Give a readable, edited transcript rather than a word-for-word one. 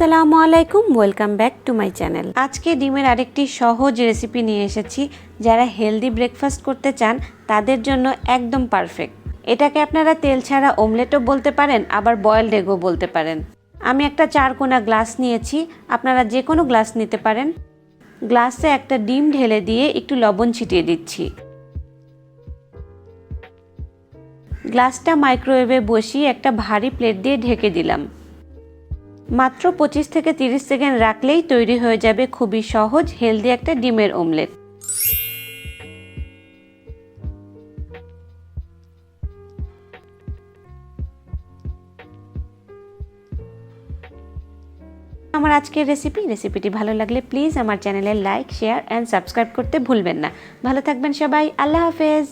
আসসালামু আলাইকুম, welcome back to my channel. আজকে ডিমের আরেকটি সহজ রেসিপি নিয়ে এসেছি। যারা হেলদি ব্রেকফাস্ট করতে চান তাদের জন্য একদম পারফেক্ট। এটাকে আপনারা তেল ছাড়া অমলেটও বলতে পারেন, আবার বয়েলড এগও বলতে পারেন। আমি একটা 4 কোনা গ্লাস নিয়েছি, আপনারা যে কোনো গ্লাস নিতে পারেন। গ্লাসে একটা ডিম ঢেলে দিয়ে একটু লবণ ছিটিয়ে দিচ্ছি। গ্লাসটা মাইক্রোওয়েভে বসিয়ে একটা ভারী প্লেট দিয়ে ঢেকে দিলাম। মাত্র 25 থেকে 30 সেকেন্ড রাখলেই তৈরি হয়ে যাবে খুবই সহজ হেলদি একটা ডিমের অমলেট। আমার আজকের রেসিপিটি ভালো লাগলে প্লিজ আমার চ্যানেলে লাইক, শেয়ার অ্যান্ড সাবস্ক্রাইব করতে ভুলবেন না। ভালো থাকবেন সবাই, আল্লাহ হাফেজ।